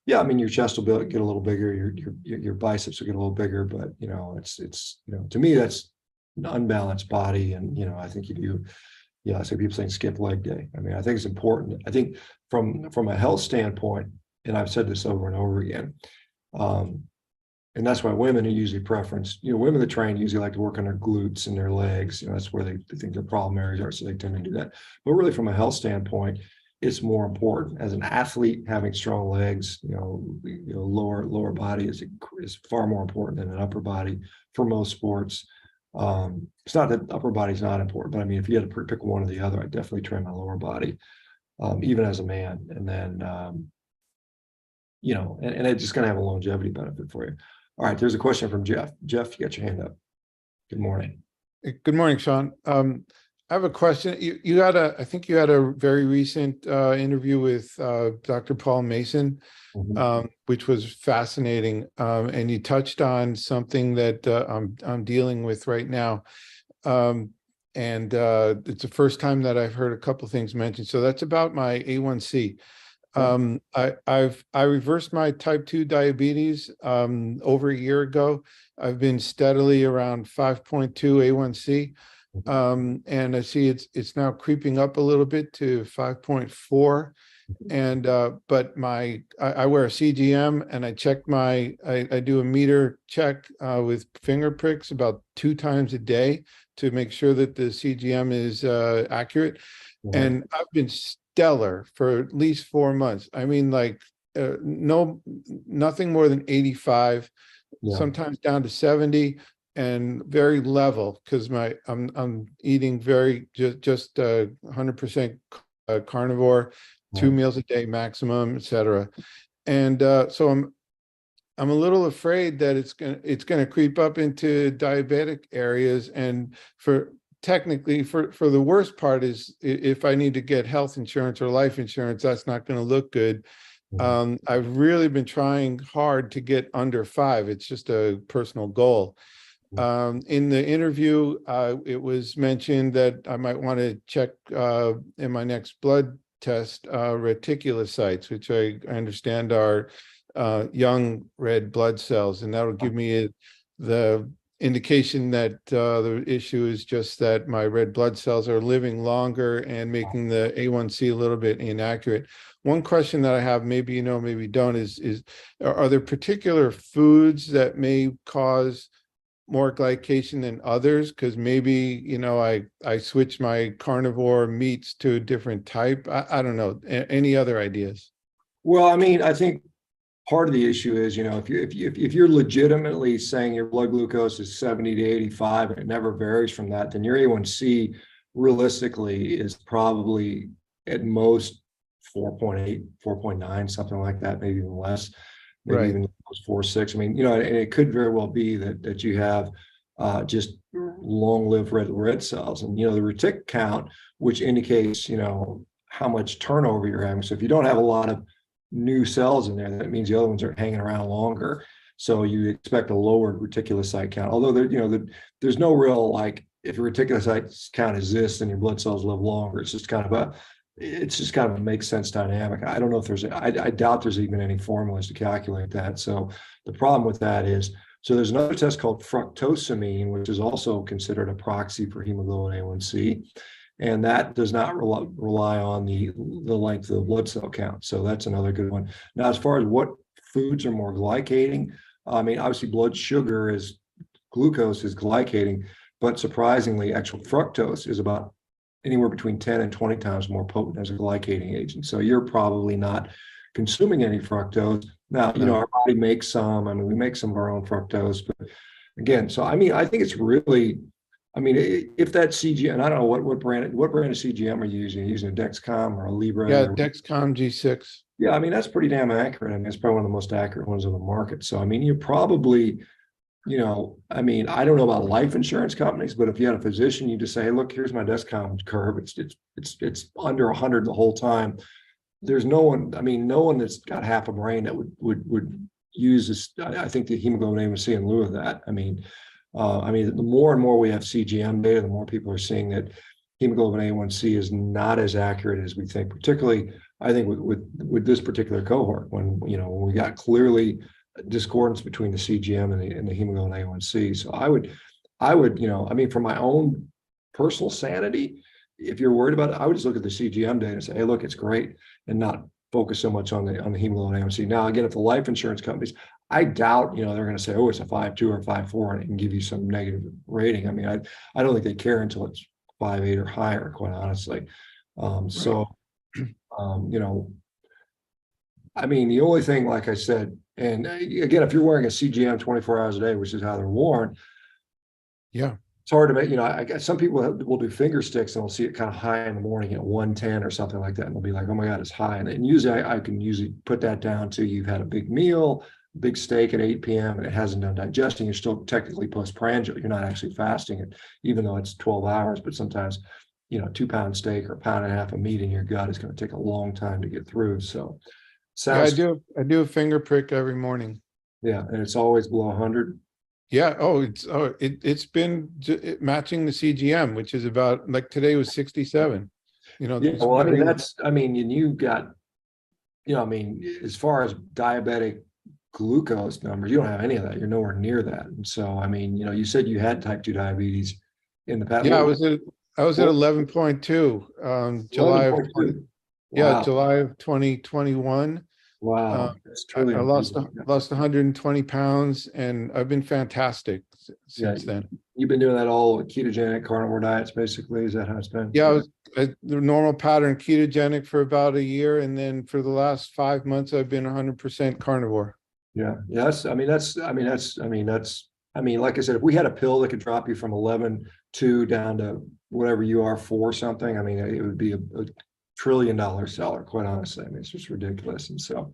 yeah, I mean, your chest will get a little bigger, your biceps will get a little bigger, but you know, it's you know, to me that's an unbalanced body, and you know, I think you do. Yeah, so people saying skip leg day. I mean, I think it's important. I think from a health standpoint, and I've said this over and over again, and that's why women are usually preference. You know, women that train usually like to work on their glutes and their legs. You know, that's where they think their problem areas are, so they tend to do that. But really, from a health standpoint, it's more important. As an athlete, having strong legs, you know, lower body is far more important than an upper body for most sports. It's not that upper body is not important, but I mean, if you had to pick one or the other, I'd definitely train my lower body, even as a man. And then, you know, and it's just going to have a longevity benefit for you. All right, there's a question from Jeff. Jeff, you got your hand up. Good morning. Good morning, Shawn. I have a question. I think you had a very recent interview with Dr. Paul Mason, which was fascinating. And you touched on something that I'm dealing with right now. And it's the first time that I've heard a couple of things mentioned. So that's about my A1C. I reversed my type 2 diabetes over a year ago. I've been steadily around 5.2 A1C. And I see it's now creeping up a little bit to 5.4. And but I wear a CGM, and I check I do a meter check with finger pricks about 2 times a day to make sure that the CGM is accurate. And I've been stellar for at least 4 months. I mean, like nothing more than 85, sometimes down to 70, and very level, because I'm eating just 100% carnivore, 2 meals a day maximum, etc. And so I'm a little afraid that it's gonna creep up into diabetic areas, and technically for the worst part is if I need to get health insurance or life insurance, that's not going to look good. I've really been trying hard to get under 5. It's just a personal goal. In the interview, it was mentioned that I might want to check in my next blood test reticulocytes, which I understand are young red blood cells, and that'll give me the indication that the issue is just that my red blood cells are living longer and making the A1C a little bit inaccurate. One question that I have, maybe you know, maybe don't, is are there particular foods that may cause more glycation than others? Because maybe, you know, I switch my carnivore meats to a different type. I don't know. Any other ideas? Well, I mean, I think part of the issue is, you know, if you're legitimately saying your blood glucose is 70 to 85 and it never varies from that, then your A1C realistically is probably at most 4.8, 4.9, something like that, maybe even less, maybe Right. even 4.6. I mean, you know, and it could very well be that you have just long-lived red cells, and you know, the retic count, which indicates, you know, how much turnover you're having. So if you don't have a lot of new cells in there, that means the other ones are hanging around longer. So you expect a lower reticulocyte count. Although there, you know, there's no real, like, if your reticulocyte count is this, then your blood cells live longer. It's just kind of a makes sense dynamic. I don't know if there's, I doubt there's even any formulas to calculate that. So the problem with that is, so there's another test called fructosamine, which is also considered a proxy for hemoglobin A1C. And that does not rely on the length of the blood cell count. So that's another good one. Now, as far as what foods are more glycating, I mean, obviously glucose is glycating, but surprisingly, actual fructose is about anywhere between 10 and 20 times more potent as a glycating agent. So you're probably not consuming any fructose. Now, you know, our body makes some, I mean, we make some of our own fructose, but again, so I mean, I think it's really, I mean, if that CGM, and I don't know what brand of CGM are you using? Are you using a Dexcom or a Libre? Yeah, or, Dexcom G6. yeah, I mean, that's pretty damn accurate. I mean, it's probably one of the most accurate ones on the market. So, I mean, you're probably, you know, I mean, I don't know about life insurance companies, but if you had a physician, you just say, hey, look, here's my Dexcom curve. It's under 100 the whole time. There's no one, I mean, no one that's got half a brain that would use this. I think the hemoglobin A1C in lieu of that. I mean, the more and more we have CGM data, the more people are seeing that hemoglobin A1C is not as accurate as we think, particularly, I think, with this particular cohort, when, you know, when we got clearly discordance between the CGM and the hemoglobin A1C. So I would, you know, I mean, for my own personal sanity, if you're worried about it, I would just look at the CGM data and say, hey, look, it's great, and not focus so much on the hemoglobin A1C. Now, again, if the life insurance companies, I doubt, you know, they're going to say, oh, it's a 5.2 or 5.4 and give you some negative rating. I mean, I don't think they care until it's 5.8 or higher, quite honestly. You know, I mean, the only thing, like I said, and again, if you're wearing a CGM 24 hours a day, which is how they're worn, yeah, it's hard to make, you know, I guess some people will do finger sticks and they'll see it kind of high in the morning at 110 or something like that. And they'll be like, oh my God, it's high. And usually I can usually put that down to, you've had a big meal, big steak at 8 p.m. and it hasn't done digesting. You're still technically postprandial. You're not actually fasting it, even though it's 12 hours, but sometimes, you know, 2-pound steak or a pound and a half of meat in your gut is going to take a long time to get through. So sounds, yeah, I do a finger prick every morning. yeah. And it's always below 100. Yeah. It's been matching the CGM, which is about, like, today was 67. You know, Yeah, well, I mean, and you got, you know, I mean, as far as diabetic glucose numbers, you don't have any of that. You're nowhere near that. And so, I mean, you know, you said you had type 2 diabetes in the past. Yeah, I was at 11.2 July of 11.2. yeah, Wow. July of 2021. Wow. That's truly I lost unbelievable. 120 pounds, and I've been fantastic since then. You've been doing that all ketogenic carnivore diets, basically. Is that how it's been? Yeah, I was the normal pattern ketogenic for about a year, and then for the last 5 months, I've been 100% carnivore. Yeah. Yes. I mean, like I said, if we had a pill that could drop you from 11.2 down to whatever you are, 4 something, I mean, it would be a $1 trillion seller, quite honestly. I mean, it's just ridiculous. And so,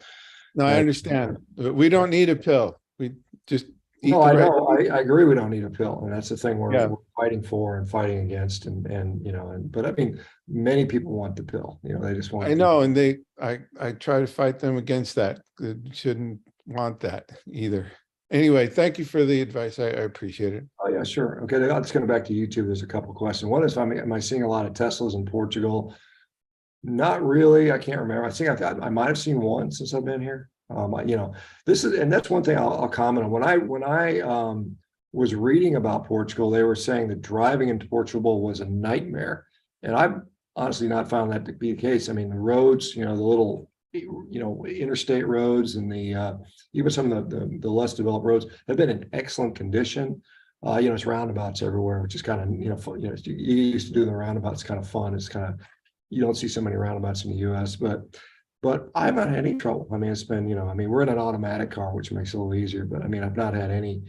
No, I understand. We don't need a pill. We just eat no, the I right. know. I agree. We don't need a pill, and that's the thing Yeah. we're fighting for and fighting against, and you know, but I mean, many people want the pill. You know, they just want. I know, and I try to fight them against that. They shouldn't want that either. Anyway, thank you for the advice. I appreciate it. Oh yeah, sure. Okay, let's go back to YouTube. There's a couple of questions. One is, am I seeing a lot of Teslas in Portugal? Not really. I can't remember. I think I might have seen one since I've been here. You know, that's one thing I'll comment on. When I was reading about Portugal, they were saying that driving into Portugal was a nightmare, and I've honestly not found that to be the case. I mean, the roads, you know, the little, you know, interstate roads and the even some of the less developed roads have been in excellent condition. You know, it's roundabouts everywhere, which is kind of, you know, fun. You know, you used to do the roundabouts, kind of fun. It's kind of, you don't see so many roundabouts in the US, but I haven't had any trouble. I mean, it's been, you know, I mean, we're in an automatic car, which makes it a little easier, but I mean, I've not had any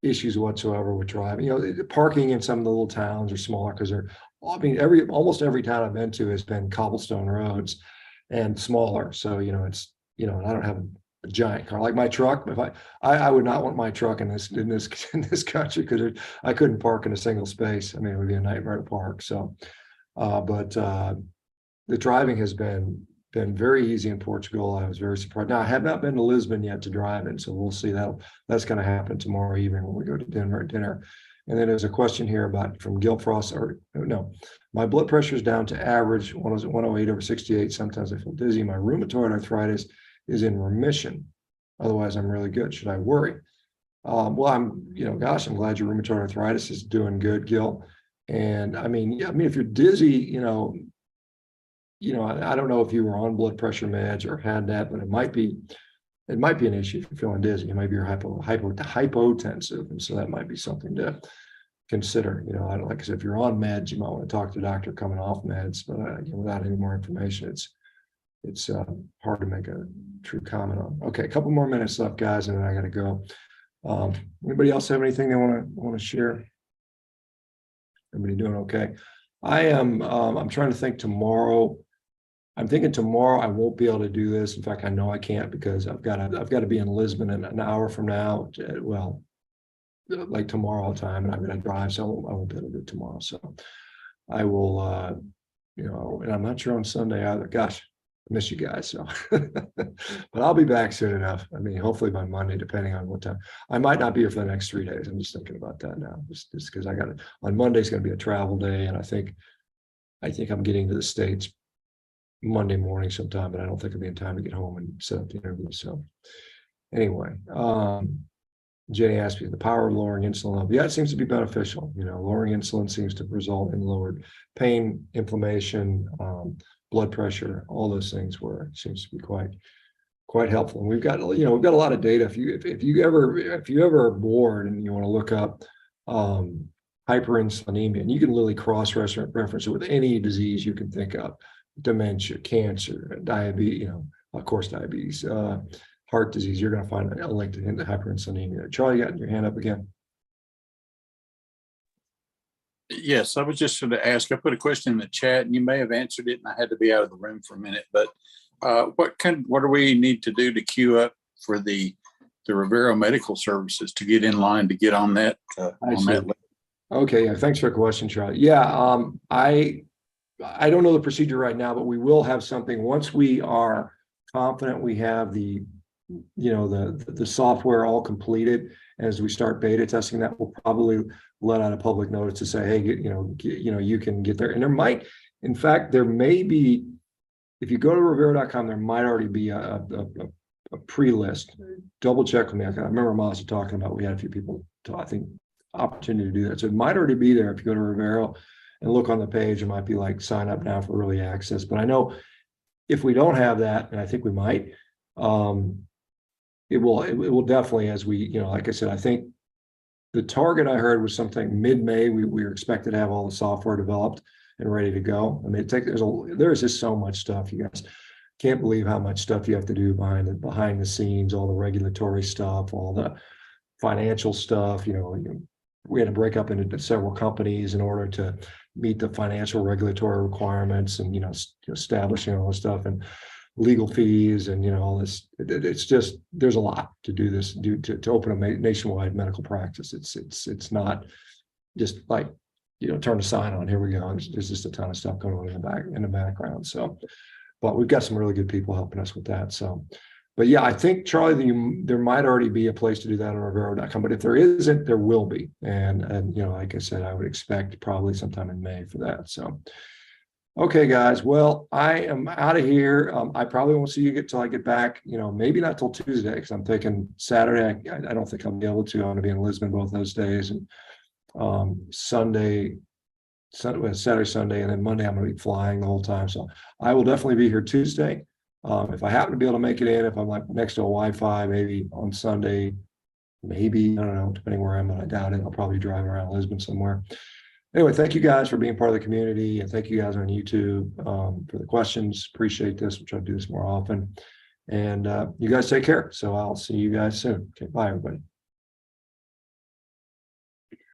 issues whatsoever with driving. You know, parking in some of the little towns are smaller because I mean, almost every town I've been to has been cobblestone roads. and smaller. So, it's, I don't have a giant car like my truck. If I would not want my truck in this in this country, because I couldn't park in a single space. I mean, it would be a nightmare to park. So, but the driving has been very easy in Portugal. I was very surprised. Now, I have not been to Lisbon yet to drive in, so we'll see. That's going to happen tomorrow evening when we go to dinner. And then there's a question here about from Gil Frost, or no, my blood pressure is down to average 108/68. Sometimes I feel dizzy. My rheumatoid arthritis is in remission. Otherwise, I'm really good. Should I worry? Well, I'm glad your rheumatoid arthritis is doing good, Gil. And I mean, if you're dizzy, I don't know if you were on blood pressure meds or had that, but it might be an issue if you're feeling dizzy. Maybe you're hypotensive, and so that might be something to consider. Like I said, if you're on meds, you might want to talk to a doctor coming off meds. But without any more information, it's hard to make a true comment on. Okay, a couple more minutes left, guys, and then I got to go. Anybody else have anything they want to share? Everybody doing okay? I am. I'm trying to think tomorrow. I'm thinking tomorrow I won't be able to do this. In fact, I know I can't, because I've got to be in Lisbon in an hour from now. Well, like tomorrow time, and I'm going to drive, so I won't be able to do it tomorrow. So I will, and I'm not sure on Sunday either. Gosh, I miss you guys. So, but I'll be back soon enough. I mean, hopefully by Monday, depending on what time. I might not be here for the next 3 days. I'm just thinking about that now, just because I got it on Monday's going to be a travel day, and I think I'm getting to the States Monday morning sometime, but I don't think I'll be in time to get home and set up the interview. So anyway, Jenny asked me the power of lowering insulin level. Yeah, it seems to be beneficial. Lowering insulin seems to result in lowered pain, inflammation, blood pressure, all those things, where it seems to be quite helpful. And we've got a lot of data. If you ever are bored and you want to look up hyperinsulinemia, and you can literally cross-reference it with any disease you can think of: dementia, cancer, diabetes, of course, diabetes, heart disease. You're going to find a link to hyperinsulinemia. Charlie, you got your hand up again. Yes, I was just going to ask. I put a question in the chat, and you may have answered it, and I had to be out of the room for a minute. But what do we need to do to queue up for the Revero Medical Services to get in line to get on that list? Okay, yeah, thanks for the question, Charlie. Yeah, I don't know the procedure right now, but we will have something once we are confident we have the software all completed. As we start beta testing that, we'll probably let out a public notice to say, hey, you can get there. And there may be, if you go to Revero.com, there might already be a pre-list. Double check with me. I remember Masa talking about, we had a few people, I think, opportunity to do that. So it might already be there. If you go to Revero and look on the page, it might be like sign up now for early access. But I know if we don't have that, and I think we might, it will definitely, as we, like I said, I think the target I heard was something mid-May. We were expected to have all the software developed and ready to go. I mean, there's just so much stuff. You guys can't believe how much stuff you have to do behind the scenes, all the regulatory stuff, all the financial stuff. We had to break up into several companies in order to meet the financial regulatory requirements, and establishing all this stuff, and legal fees, and all this. It's just, there's a lot to do this, to open a nationwide medical practice. It's not just like turn the sign on, here we go. There's just a ton of stuff going on in the background. So, but we've got some really good people helping us with that. So, but yeah, I think, Charlie, there might already be a place to do that on Revero.com, but if there isn't, there will be. And like I said, I would expect probably sometime in May for that. So, okay, guys. Well, I am out of here. I probably won't see you till I get back. Maybe not till Tuesday, because I'm thinking Saturday. I don't think I'll be able to. I'm going to be in Lisbon both those days, and Saturday, Sunday, and then Monday I'm going to be flying the whole time. So I will definitely be here Tuesday. If I happen to be able to make it in, if I'm like next to a Wi-Fi, maybe on Sunday, maybe, I don't know, depending where I'm at. I doubt it. I'll probably drive around Lisbon somewhere. Anyway, thank you guys for being part of the community, and thank you guys on YouTube for the questions. Appreciate this. We'll try to do this more often. And you guys take care. So I'll see you guys soon. Okay, bye, everybody.